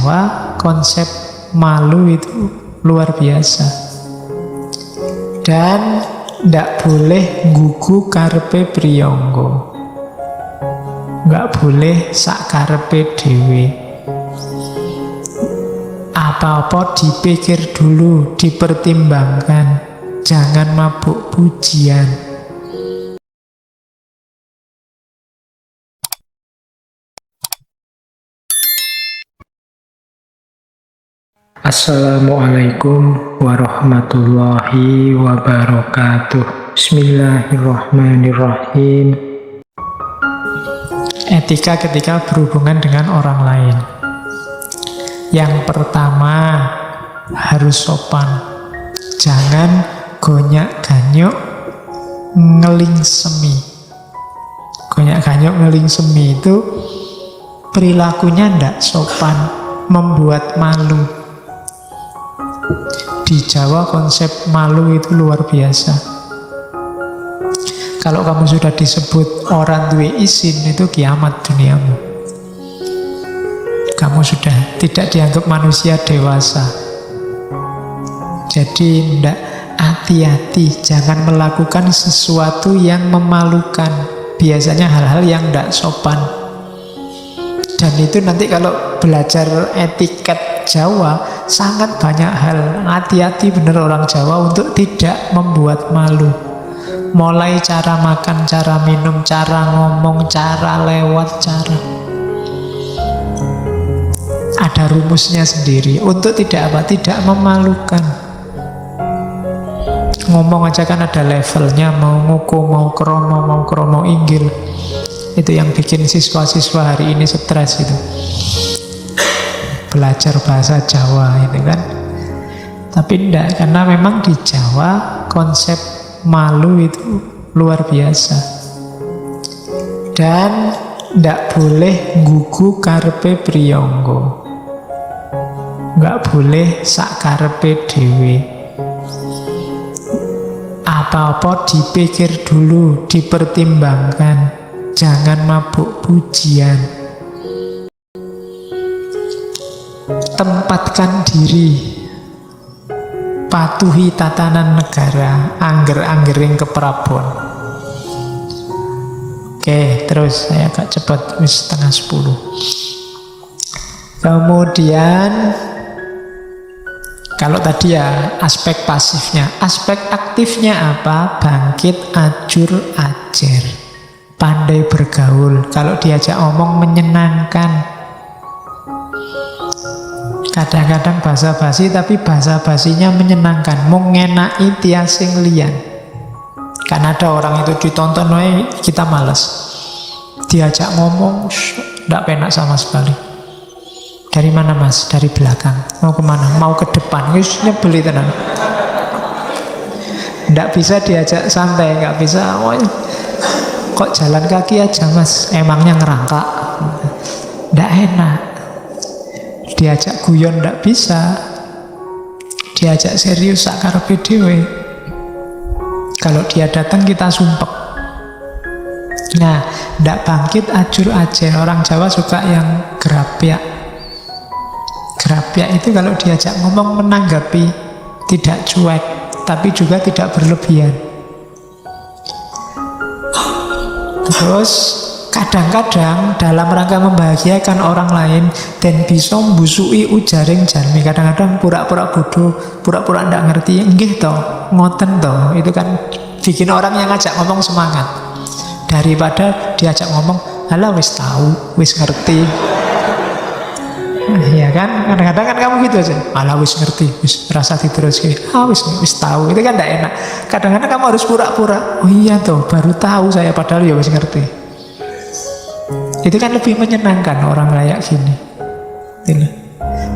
Jawa konsep malu itu luar biasa. Dan ndak boleh nggugu karepe priyangga. Nggak boleh sak karepe dhewe. Apa-apa dipikir dulu, dipertimbangkan. Jangan mabuk pujian. Assalamualaikum warahmatullahi wabarakatuh. Bismillahirrahmanirrahim. Etika ketika berhubungan dengan orang lain. Yang pertama, harus sopan. Jangan gonyak-ganyok ngeling semi. Gonyak-ganyok ngeling semi itu perilakunya ndak sopan, membuat malu. Di Jawa konsep malu itu luar biasa. Kalau kamu sudah disebut orang duwe izin, itu kiamat duniamu. Kamu sudah tidak dianggap manusia dewasa. Jadi ndak, hati-hati, jangan melakukan sesuatu yang memalukan. Biasanya hal-hal yang ndak sopan. Dan itu nanti kalau belajar etiket Jawa, sangat banyak hal. Hati-hati benar orang Jawa untuk tidak membuat malu. Mulai cara makan, cara minum, cara ngomong, cara lewat, cara. Ada rumusnya sendiri untuk tidak apa? Tidak memalukan. Ngomong aja kan ada levelnya, mau nguku, mau kromo inggil. Itu yang bikin siswa-siswa hari ini stres itu. Belajar bahasa Jawa itu kan. Tapi enggak, karena memang di Jawa konsep malu itu luar biasa. Dan ndak boleh nggugu karepe priyangga. Nggak boleh sak karepe dhewe. Apa-apa dipikir dulu, dipertimbangkan. Jangan mabuk pujian. Tempatkan diri. Patuhi tatanan negara, angger-anggering keprabon. Oke, terus saya agak cepat, setengah 10. Kemudian, kalau tadi ya aspek pasifnya, aspek aktifnya apa? Bangkit, ajur, ajer. Pandai bergaul, kalau diajak ngomong menyenangkan. Kadang-kadang basa-basi, tapi basa-basinya menyenangkan, mengenai tiasing lian. Karena ada orang itu ditonton, kita males. Diajak ngomong, tidak penak sama sekali. Dari mana mas? Dari belakang. Mau kemana? Mau ke depan. Nyebeli tenang. Tidak bisa diajak santai, nggak bisa. Kok jalan kaki aja mas? Emangnya ngerangkak? Tidak enak. Diajak guyon ndak bisa, diajak serius sakarepe dhewe. Kalau dia datang kita sumpek. Nah, ndak bangkit ajur aja. Orang Jawa suka yang gerapyak. Gerapyak itu kalau diajak ngomong menanggapi, tidak cuek, tapi juga tidak berlebihan. Terus kadang-kadang dalam rangka membahagiakan orang lain dan bisa mbusui ujaring jalmi. Kadang-kadang pura-pura bodoh, pura-pura ndak ngerti. Nggih toh, ngoten toh. Itu kan bikin orang yang ngajak ngomong semangat. Daripada diajak ngomong, "Halah wis tahu, wis ngerti." Ya kan? Kadang-kadang kan kamu gitu aja. "Halah wis ngerti, wis rasa diteruske." Wis tahu. Itu kan ndak enak. Kadang-kadang kamu harus pura-pura, "Oh iya toh, baru tahu saya padahal ya wis ngerti." Itu kan lebih menyenangkan orang kayak gini.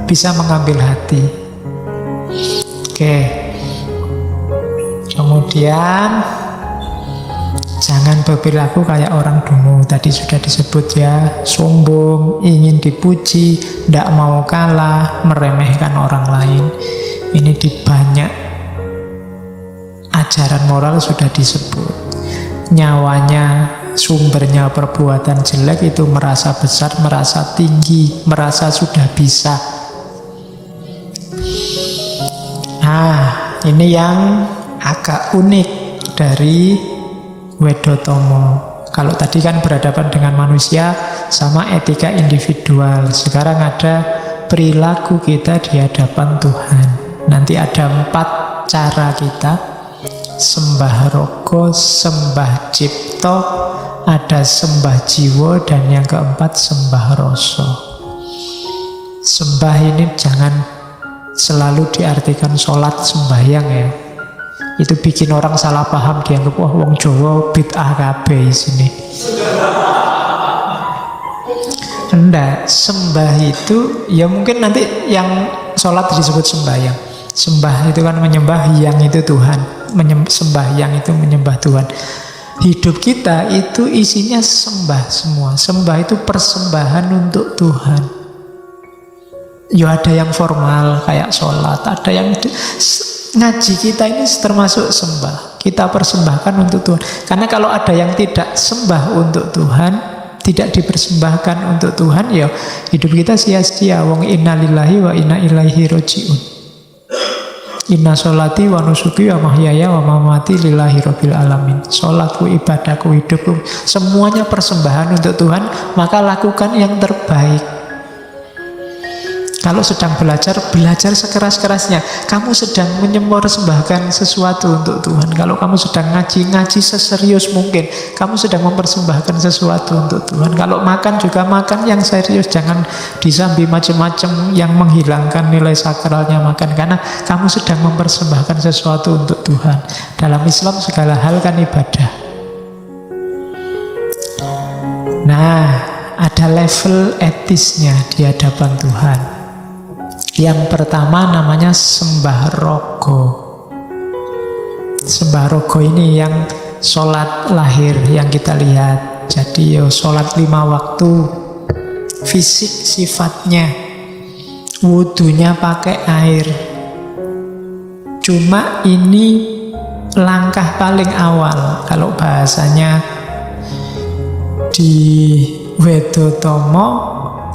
Bisa mengambil hati. Oke. Kemudian jangan berperilaku kayak orang dungu. Tadi sudah disebut ya, sombong, ingin dipuji, tidak mau kalah, meremehkan orang lain. Ini di banyak ajaran moral sudah disebut. Nyawanya, sumbernya perbuatan jelek itu merasa besar, merasa tinggi, merasa sudah bisa. Nah, ini yang agak unik dari Wedotomo. Kalau tadi kan berhadapan dengan manusia sama etika individual. Sekarang ada perilaku kita di hadapan Tuhan. Nanti ada 4 cara kita. Sembah rogo, sembah cipto, ada sembah jiwa, dan yang keempat sembah rasa. Sembah ini jangan selalu diartikan sholat sembahyang ya. Itu bikin orang salah paham, dianggap wah wong Jawa bid'ah kabeh sini. Enggak, sembah itu ya mungkin nanti yang sholat disebut sembahyang. Sembah itu kan menyembah yang itu Tuhan, sembahyang itu menyembah Tuhan. Hidup kita itu isinya sembah semua. Sembah itu persembahan untuk Tuhan. Ya ada yang formal kayak sholat, ada yang ngaji kita ini termasuk sembah. Kita persembahkan untuk Tuhan. Karena kalau ada yang tidak sembah untuk Tuhan, tidak dipersembahkan untuk Tuhan, ya hidup kita sia-sia. Wong inna lillahi wa inna ilaihi roji'un. Inna sholati wa nusuki wa mahyaya wa mamati lillahi rabbil alamin. Sholatku, ibadahku, hidupku, semuanya persembahan untuk Tuhan. Maka lakukan yang terbaik. Kalau sedang belajar, belajar sekeras-kerasnya. Kamu sedang mempersembahkan sesuatu untuk Tuhan. Kalau kamu sedang ngaji, ngaji seserius mungkin. Kamu sedang mempersembahkan sesuatu untuk Tuhan. Kalau makan juga makan yang serius. Jangan disambi macam-macam yang menghilangkan nilai sakralnya makan. Karena kamu sedang mempersembahkan sesuatu untuk Tuhan. Dalam Islam segala hal kan ibadah. Nah, ada level etisnya di hadapan Tuhan. Yang pertama namanya sembah rogo. Sembah rogo ini yang sholat lahir yang kita lihat. Jadi ya sholat 5 waktu, fisik sifatnya, wudunya pakai air. Cuma ini langkah paling awal. Kalau bahasanya di Wedotomo,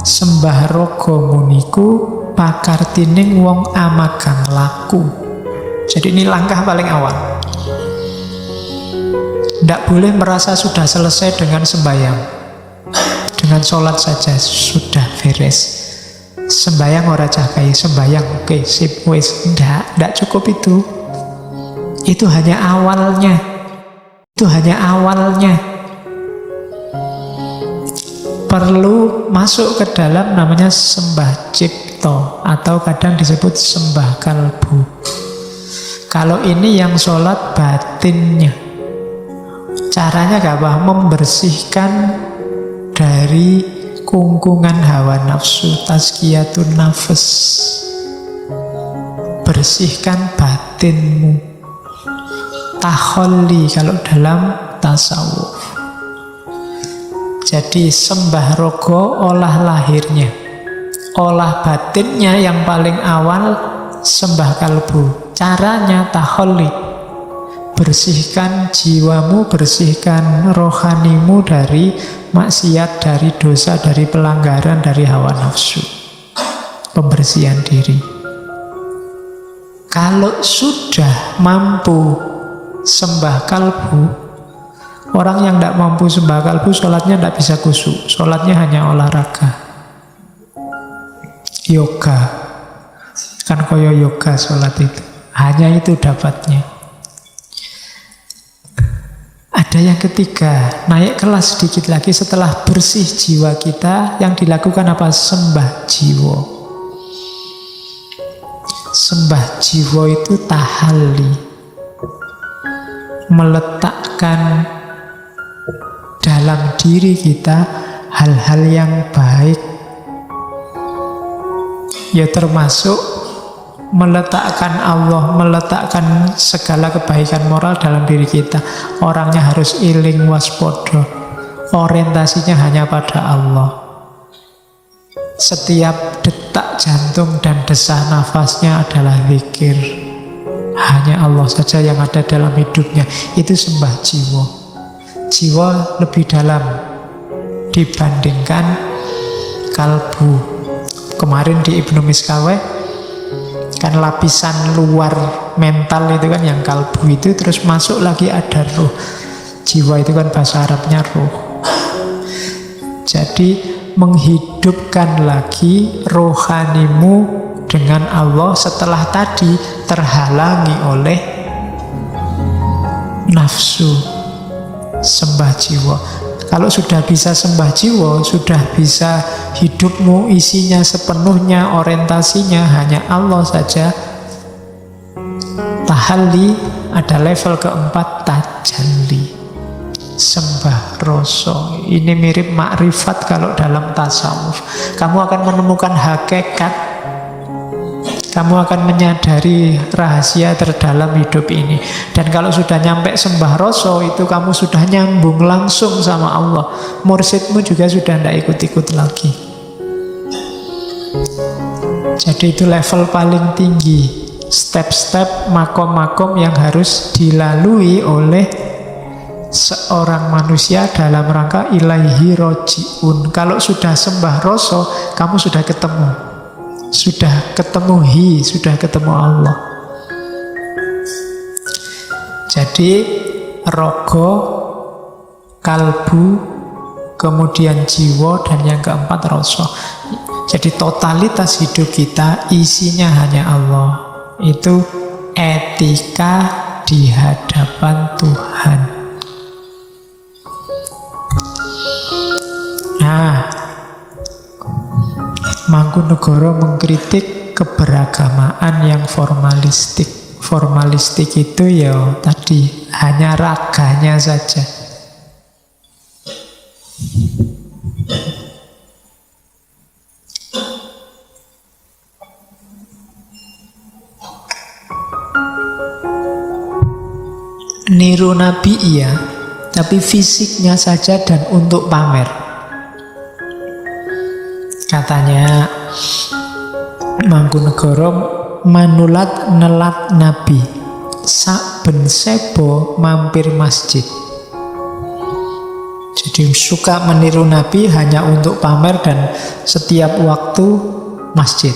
sembah rogo muniku pakartining wong amagang laku. Jadi ini langkah paling awal. Tidak boleh merasa sudah selesai dengan sembahyang. Dengan sholat saja sudah beres. Sembahyang ora cakai, sembahyang oke, sip wis. Tidak cukup itu. Itu hanya awalnya. Itu hanya awalnya. Perlu masuk ke dalam namanya sembah cipto, atau kadang disebut sembah kalbu. Kalau ini yang sholat batinnya, caranya gak apa? Membersihkan dari kungkungan hawa nafsu, tazkiyatun nafas. Bersihkan batinmu. Taholli kalau dalam tasawuf. Jadi sembah rogo olah lahirnya, olah batinnya yang paling awal sembah kalbu. Caranya taholli, bersihkan jiwamu, bersihkan rohanimu dari maksiat, dari dosa, dari pelanggaran, dari hawa nafsu. Pembersihan diri. Kalau sudah mampu sembah kalbu, orang yang tidak mampu sembah kalbu, sholatnya tidak bisa khusyuk. Sholatnya hanya olahraga, yoga. Kan koyo yoga sholat itu. Hanya itu dapatnya. Ada yang ketiga, naik kelas sedikit lagi setelah bersih jiwa kita, yang dilakukan apa? Sembah jiwa. Sembah jiwa itu tahalli. Meletakkan dalam diri kita hal-hal yang baik, ya termasuk meletakkan Allah, meletakkan segala kebaikan moral dalam diri kita. Orangnya harus iling waspodo, orientasinya hanya pada Allah. Setiap detak jantung dan desah nafasnya adalah zikir. Hanya Allah saja yang ada dalam hidupnya. Itu sembah jiwa. Jiwa lebih dalam dibandingkan kalbu. Kemarin di Ibnu Miskaweh Kan lapisan luar mental itu kan yang kalbu itu, terus masuk lagi ada ruh. Jiwa itu kan bahasa Arabnya ruh. Jadi menghidupkan lagi rohanimu dengan Allah setelah tadi terhalangi oleh nafsu sembah jiwa. Kalau sudah bisa sembah jiwa, sudah bisa hidupmu isinya sepenuhnya, orientasinya hanya Allah saja, tahalli, ada level keempat, tajalli, sembah rasa. Ini mirip makrifat kalau dalam tasawuf. Kamu akan menemukan hakikat, kamu akan menyadari rahasia terdalam hidup ini. Dan kalau sudah nyampe sembah rasa, itu kamu sudah nyambung langsung sama Allah. Mursyidmu juga sudah tidak ikut-ikut lagi. Jadi itu level paling tinggi, step-step, makom-makom yang harus dilalui oleh seorang manusia dalam rangka ilaihi roji'un. Kalau sudah sembah rasa, kamu sudah ketemu. Sudah ketemu sudah ketemu Allah. Jadi rogo, kalbu, kemudian jiwa, dan yang keempat rasa. Jadi totalitas hidup kita isinya hanya Allah. Itu etika di hadapan Tuhan. Nah, Mangkunegara mengkritik keberagamaan yang formalistik. Formalistik itu ya tadi hanya raganya saja. Niru Nabi iya, tapi fisiknya saja dan untuk pamer. Katanya Mangkunegara manulat nelat Nabi, saben sebo mampir masjid. Jadi suka meniru Nabi hanya untuk pamer dan setiap waktu masjid.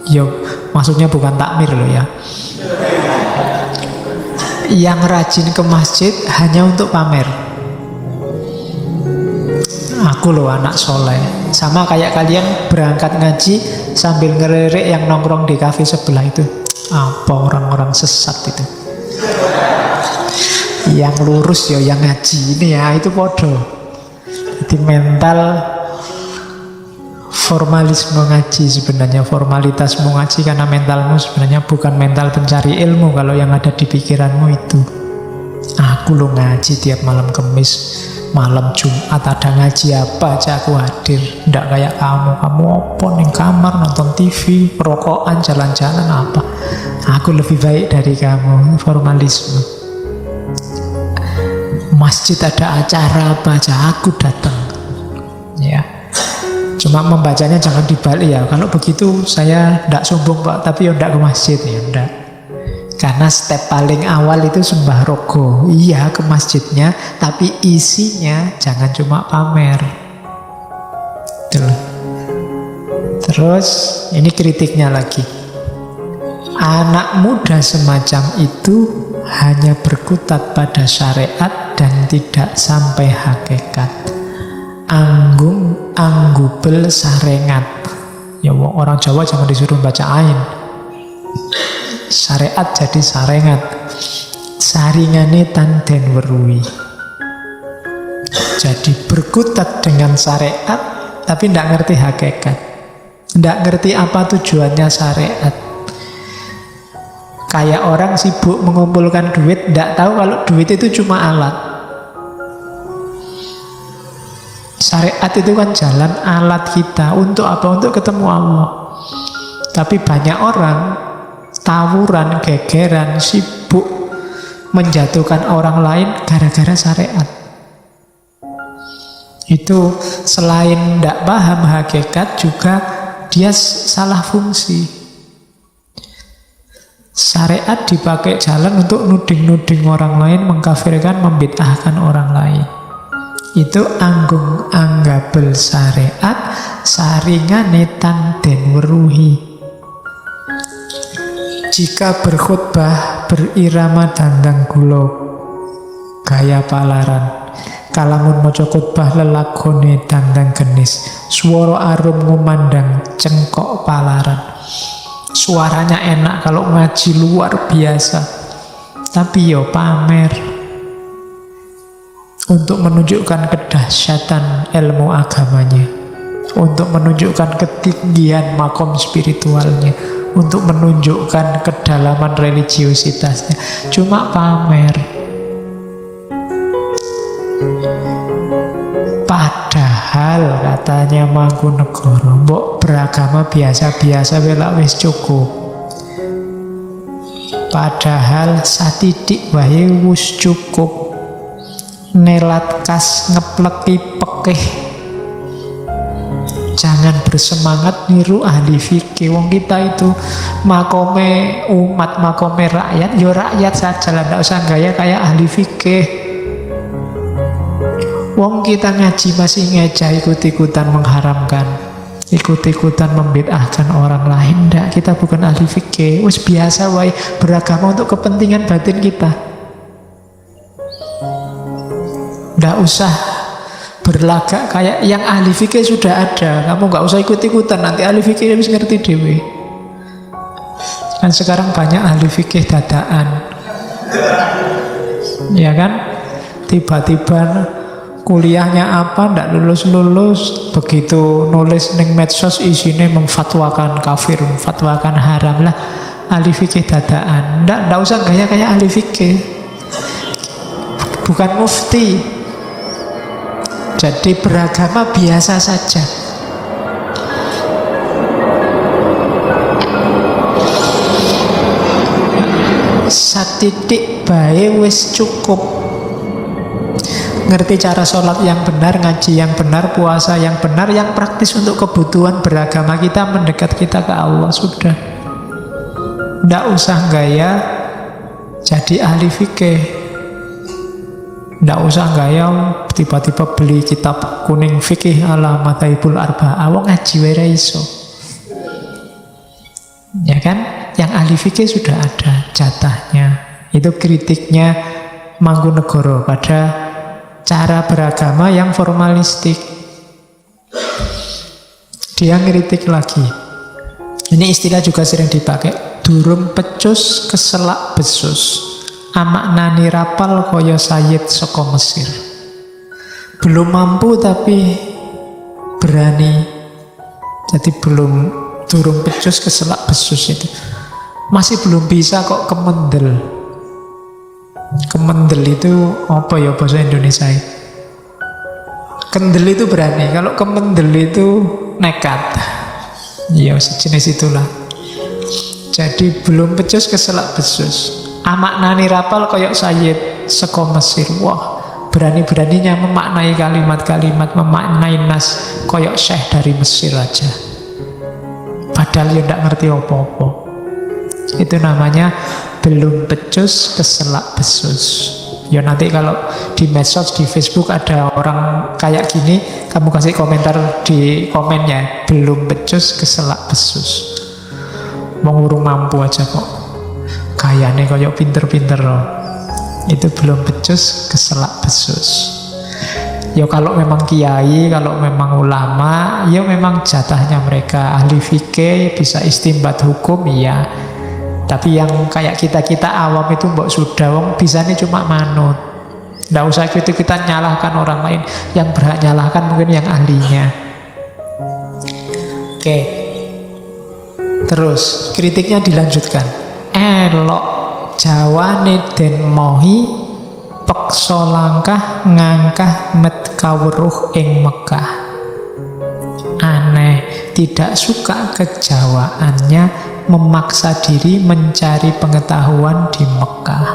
Yo, maksudnya bukan takmir loh ya. Yang rajin ke masjid hanya untuk pamer. Aku loh anak soleh. Sama kayak kalian berangkat ngaji sambil ngererek yang nongkrong di kafe sebelah itu. Apa orang-orang sesat itu. Yang lurus ya yang ngaji ini ya, itu podo. Jadi mental formalisme ngaji sebenarnya, formalitasmu ngaji karena mentalmu sebenarnya bukan mental pencari ilmu. Kalau yang ada di pikiranmu itu, aku lo ngaji tiap malam Kamis, malam Jumat ada ngaji apa aja aku hadir. Nggak kayak kamu apa nih kamar nonton TV, rokokan, jalan-jalan apa. Aku lebih baik dari kamu. Formalisme. Masjid ada acara apa aja aku datang. Ya. Cuma membacanya jangan dibalik ya. Kalau begitu saya nggak sombong Pak, tapi ya nggak ke masjid ya nggak. Karena step paling awal itu sembah rogo. Iya ke masjidnya, tapi isinya jangan cuma pamer. Terus ini kritiknya lagi. Anak muda semacam itu hanya berkutat pada syariat dan tidak sampai hakikat. Anggubel sarengat. Ya orang Jawa jangan disuruh baca ain. Syariat jadi sarengat, saringane tanden weruhi. Jadi berkutat dengan syariat tapi tidak ngerti hakikat, tidak ngerti apa tujuannya syariat. Kayak orang sibuk mengumpulkan duit, tidak tahu kalau duit itu cuma alat. Syariat itu kan jalan alat kita untuk apa? Untuk ketemu Allah. Tapi banyak orang tawuran, gegeran, sibuk menjatuhkan orang lain gara-gara syariat. Itu selain tidak paham hakikat, juga dia salah fungsi. Syariat dipakai jalan untuk nuding-nuding orang lain, mengkafirkan, membid'ahkan orang lain. Itu anggabel syariat, saringane tanden weruhi. Jika berkhutbah berirama dandang gulo gaya palaran, kalamun maca khutbah lelakone dandang genis, swara arum ngumandang cengkok palaran. Suaranya enak kalau ngaji luar biasa, tapi yo pamer untuk menunjukkan kedahsyatan ilmu agamanya, untuk menunjukkan ketinggian makom spiritualnya, untuk menunjukkan kedalaman religiositasnya. Cuma pamer. Padahal katanya Mangkunegara, mbok beragama biasa-biasa welak wis cukup. Padahal satidik wae wis cukup. Nelat kas ngepleki pekeh. Jangan bersemangat niru ahli fikih. Wong kita itu makome umat, makome rakyat, yo rakyat saja lah, ndak usah gaya kayak ahli fikih. Wong kita ngaji masih ngeja, ikut-ikutan mengharamkan, ikut-ikutan membid'ahkan orang lain. Ndak, kita bukan ahli fikih. Wis biasa wae beragama untuk kepentingan batin kita. Ndak usah berlagak kayak yang ahli fikih sudah ada. Kamu nggak usah ikut-ikutan, nanti ahli fikih harus ngerti dewe. Kan sekarang banyak ahli fikih dadaan, ya kan? Tiba-tiba kuliahnya apa, ndak lulus-lulus, begitu nulis ning medsos isinya memfatwakan kafir, memfatwakan haram. Lah ahli fikih dadaan. Ndak usah gaya kayak ahli fikih. Bukan mufti. Jadi beragama biasa saja. Satitik bae wis cukup. Ngerti cara sholat yang benar, ngaji yang benar, puasa yang benar, yang praktis untuk kebutuhan beragama kita, mendekat kita ke Allah, sudah. Nggak usah gaya jadi ahli fikih. Nggak usah gaya tiba-tiba beli kitab kuning fikih ala Madhaibul Arba'ah, wong ngaji wae ra iso. Ya kan? Yang ahli fikih sudah ada jatahnya. Itu kritiknya Mangkunegara pada cara beragama yang formalistik. Dia ngeritik lagi. Ini istilah juga sering dipakai. Durung pecus keselak besus, amaknani rapal koyo Sayyid saka Mesir. Belum mampu tapi berani. Jadi durung pecus keselak besus itu. Masih belum bisa kok kemendel. Kemendel itu apa ya bahasa Indonesia? Kendel itu berani. Kalau kemendel itu nekat. Ya sejenis itulah. Jadi belum pecus keselak besus. Amaknani rapal koyok Sayyid saka Mesir. Wah, berani-beraninya memaknai kalimat-kalimat, memaknai nas koyok syekh dari Mesir aja. Padahal ya tidak ngerti apa-apa. Itu namanya belum pecus keselak besus. Ya nanti kalau di medsos, di Facebook ada orang kayak gini, kamu kasih komentar di komennya, belum pecus keselak besus. Mau ngurung mampu aja kok. Kayaknya kayak pinter-pinter loh. Itu belum becus keselak besus. Ya kalau memang kiai, kalau memang ulama, ya memang jatahnya mereka. Ahli fikih bisa istimbat hukum, iya. Tapi yang kayak kita-kita awam itu mbok sudah wong bisanya cuma manut. Nggak usah kita nyalahkan orang lain. Yang berhak nyalahkan mungkin yang ahlinya. Oke. Terus kritiknya dilanjutkan. Elok jawane den mohi peksa langkah ngangkah met kawruh ing Mekah. Aneh, tidak suka kejawaannya, memaksa diri mencari pengetahuan di Mekah.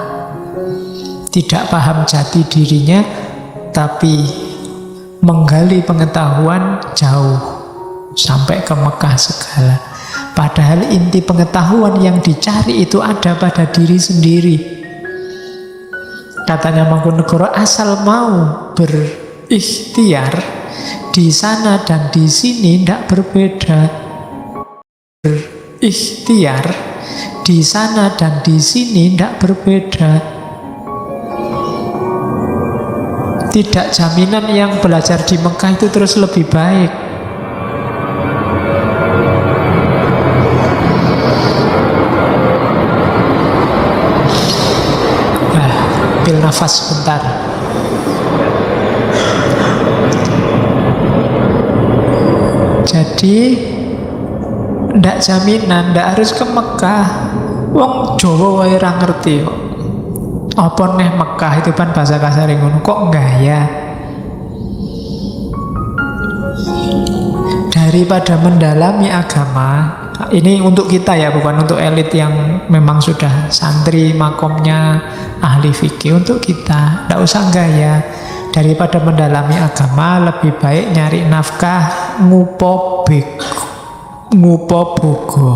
Tidak paham jati dirinya, tapi menggali pengetahuan jauh sampai ke Mekah segala. Padahal inti pengetahuan yang dicari itu ada pada diri sendiri. Katanya Mangkunegara, asal mau berikhtiar, di sana dan di sini tidak berbeda. Berikhtiar, di sana dan di sini tidak berbeda. Tidak jaminan yang belajar di Mekah itu terus lebih baik. Ambil nafas sebentar. Jadi ndak jaminan, ndak harus ke Mekah. Wong Jawa wae ra ngerti kok. Apa neh Mekah itu kan bahasa kasar ngono kok gaya. Daripada mendalami agama, ini untuk kita ya, bukan untuk elit yang memang sudah santri makomnya ahli fikih. Untuk kita, tidak usah gaya. Daripada mendalami agama, lebih baik nyari nafkah ngupo bogo.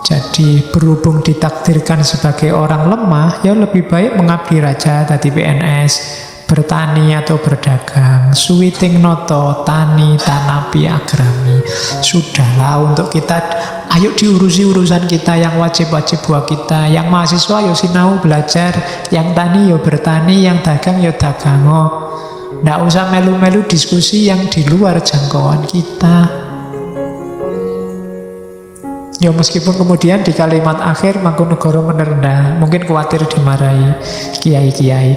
Jadi berhubung ditakdirkan sebagai orang lemah, ya lebih baik mengabdi raja, tadi PNS, bertani atau berdagang, suwiting noto, tani, tanapi, agrami. Sudahlah untuk kita, ayo diurusi urusan kita yang wajib-wajib buat kita. Yang mahasiswa yo sinau belajar, yang tani yo bertani, yang dagang yo dagang. Nggak usah melu-melu diskusi yang di luar jangkauan kita. Ya meskipun kemudian di kalimat akhir Mangkunegara merendah, mungkin khawatir dimarahi kiai-kiai.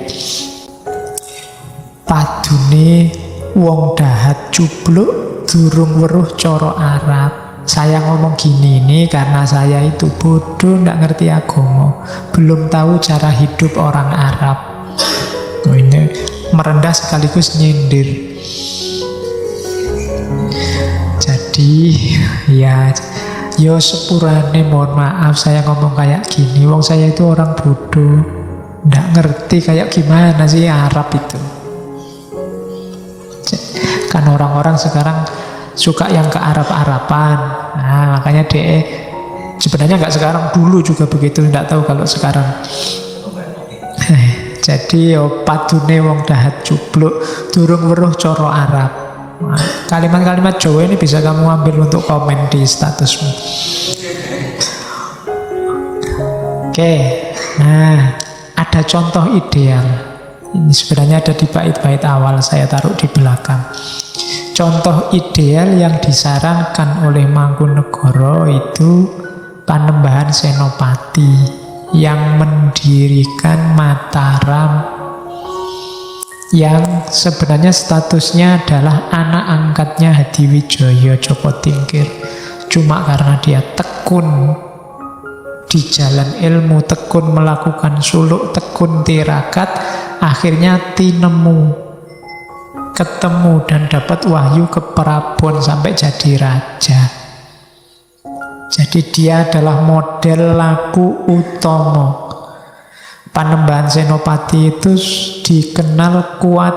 Padune wong dahat cubluk durung weruh cara Arab. Saya ngomong gini ini karena saya itu bodoh, nggak ngerti agama, belum tahu cara hidup orang Arab. Ini merendah sekaligus nyindir. Jadi ya yo sepurane, mohon maaf saya ngomong kayak gini. Wong saya itu orang bodoh, nggak ngerti kayak gimana sih Arab itu. Kan orang-orang sekarang suka yang ke Arab-Araban. Nah, makanya DE sebenarnya nggak sekarang, dulu juga begitu, nggak tahu kalau sekarang. Jadi yo padune wong dahat cubluk durung weruh cara Arab. Nah, kalimat-kalimat Jawa ini bisa kamu ambil untuk komen di statusmu. Oke, nah ada contoh ideal. Ini sebenarnya ada di bait-bait awal, saya taruh di belakang. Contoh ideal yang disarankan oleh Mangkunegara itu Panembahan Senopati yang mendirikan Mataram, yang sebenarnya statusnya adalah anak angkatnya Hadiwijaya Joko Tingkir. Cuma karena dia tekun di jalan ilmu, tekun melakukan suluk, tekun tirakat, akhirnya ketemu dan dapat wahyu ke Prabon sampai jadi raja. Jadi dia adalah model laku utomo. Panembahan Senopati itu dikenal kuat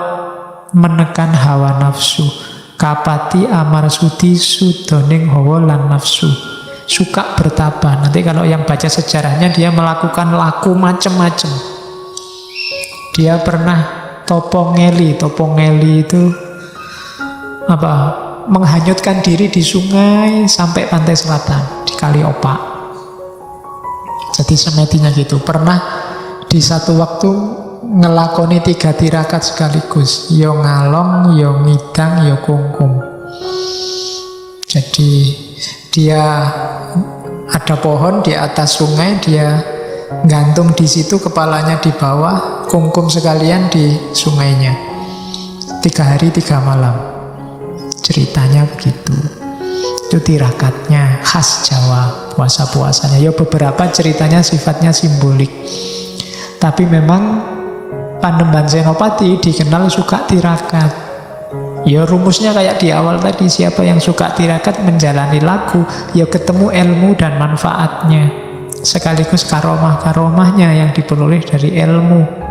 menekan hawa nafsu. Kapati Amarsudi sudoning hawa lan nafsu. Suka bertabah. Nanti kalau yang baca sejarahnya, dia melakukan laku macam-macam. Dia pernah topongeli. Topongeli itu apa? Menghanyutkan diri di sungai sampai pantai selatan di Kali Opak. Jadi semetinya gitu. Pernah di satu waktu ngelakoni 3 tirakat sekaligus, yo ngalong, yo ngidang, yo kungkum. Jadi dia ada pohon di atas sungai, dia gantung di situ, kepalanya di bawah, kungkum sekalian di sungainya. 3 hari 3 malam. Ceritanya begitu. Itu tirakatnya khas Jawa, puasa-puasanya. Ya beberapa ceritanya sifatnya simbolik. Tapi memang Panembahan Senopati dikenal suka tirakat. Ya rumusnya kayak di awal tadi, siapa yang suka tirakat menjalani laku, ya ketemu ilmu dan manfaatnya, sekaligus karomah-karomahnya yang diperoleh dari ilmu.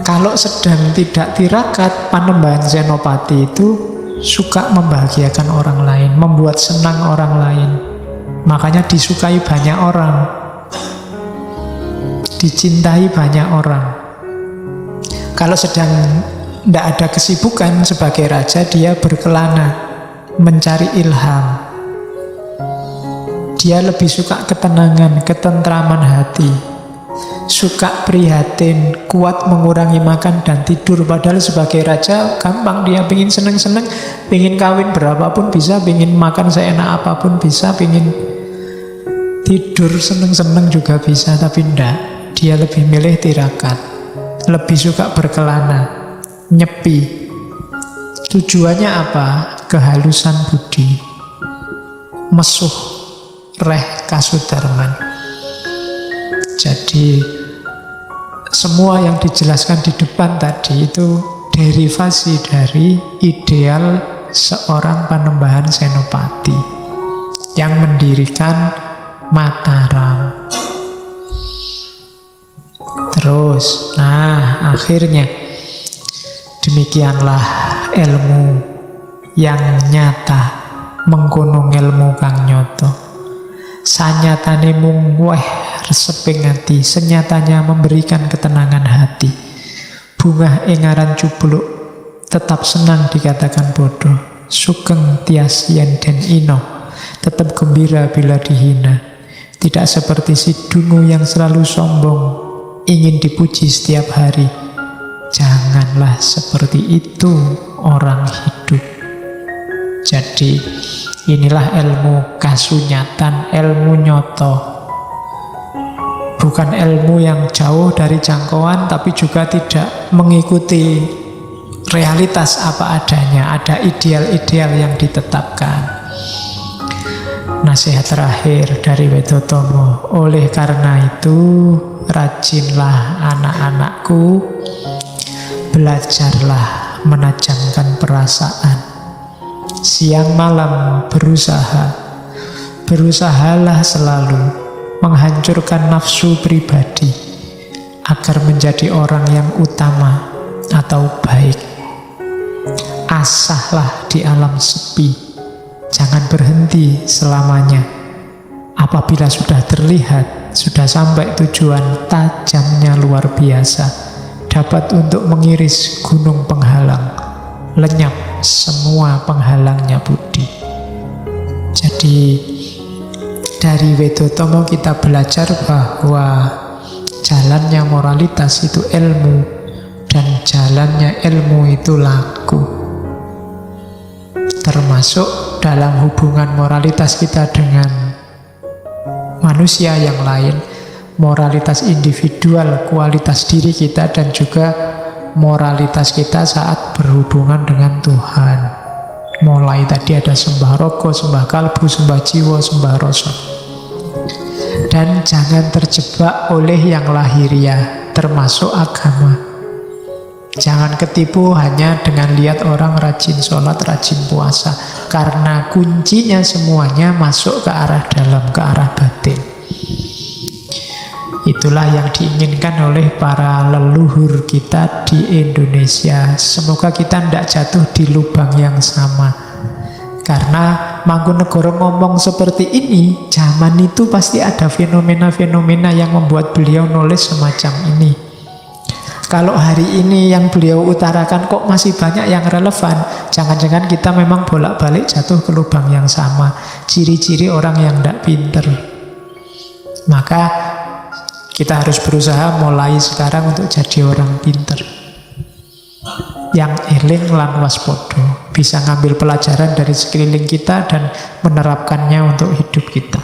Kalau sedang tidak tirakat, Panembahan Senopati itu suka membahagiakan orang lain, membuat senang orang lain. Makanya disukai banyak orang, dicintai banyak orang. Kalau sedang tidak ada kesibukan sebagai raja, dia berkelana mencari ilham, Dia lebih suka ketenangan, ketentraman hati, suka prihatin, kuat mengurangi makan dan tidur. Padahal sebagai raja gampang, dia pingin seneng-seneng, pingin kawin berapapun bisa, pingin makan seenak apapun bisa, pingin tidur seneng-seneng juga bisa. Tapi enggak, dia lebih milih tirakat, lebih suka berkelana, nyepi. Tujuannya apa? Kehalusan budi, mesuh reh kasudarman. Jadi semua yang dijelaskan di depan tadi itu derivasi dari ideal seorang Panembahan Senopati yang mendirikan Mataram. Terus, nah akhirnya demikianlah ilmu yang nyata menggunung ilmu kang nyoto. Sanyatane mung weh reseping ati, senyatanya memberikan ketenangan hati. Bunga engaran cupluk tetap senang dikatakan bodoh, sugeng tiasien den ino, tetap gembira bila dihina. Tidak seperti si dungu yang selalu sombong, ingin dipuji setiap hari. Janganlah seperti itu orang hidup. Jadi inilah ilmu kasunyatan, ilmu nyoto. Bukan ilmu yang jauh dari jangkauan, tapi juga tidak mengikuti realitas apa adanya. Ada ideal-ideal yang ditetapkan. Nasihat terakhir dari Wedotomo, oleh karena itu rajinlah anak-anakku, belajarlah menajamkan perasaan. Siang malam berusahalah selalu menghancurkan nafsu pribadi agar menjadi orang yang utama atau baik. Asahlah di alam sepi, jangan berhenti selamanya. Apabila sudah terlihat, sudah sampai tujuan, tajamnya luar biasa, dapat untuk mengiris gunung penghalang, lenyap semua penghalangnya budi. Jadi dari Wedotomo kita belajar bahwa jalannya moralitas itu ilmu, dan jalannya ilmu itu laku. Termasuk dalam hubungan moralitas kita dengan manusia yang lain, moralitas individual, kualitas diri kita, dan juga moralitas kita saat berhubungan dengan Tuhan. Mulai tadi ada sembah rogo, sembah kalbu, sembah jiwa, sembah rasa. Dan jangan terjebak oleh yang lahiriah, termasuk agama. Jangan ketipu hanya dengan lihat orang rajin sholat, rajin puasa. Karena kuncinya semuanya masuk ke arah dalam, ke arah batin. Itulah yang diinginkan oleh para leluhur kita di Indonesia. Semoga kita tidak jatuh di lubang yang sama. Karena Mangkunegoro ngomong seperti ini, zaman itu pasti ada fenomena-fenomena yang membuat beliau nulis semacam ini. Kalau hari ini yang beliau utarakan kok masih banyak yang relevan, jangan-jangan kita memang bolak-balik jatuh ke lubang yang sama. Ciri-ciri orang yang tidak pinter. Maka kita harus berusaha mulai sekarang untuk jadi orang pinter, yang eling lan waspodo, bisa ngambil pelajaran dari sekeliling kita dan menerapkannya untuk hidup kita.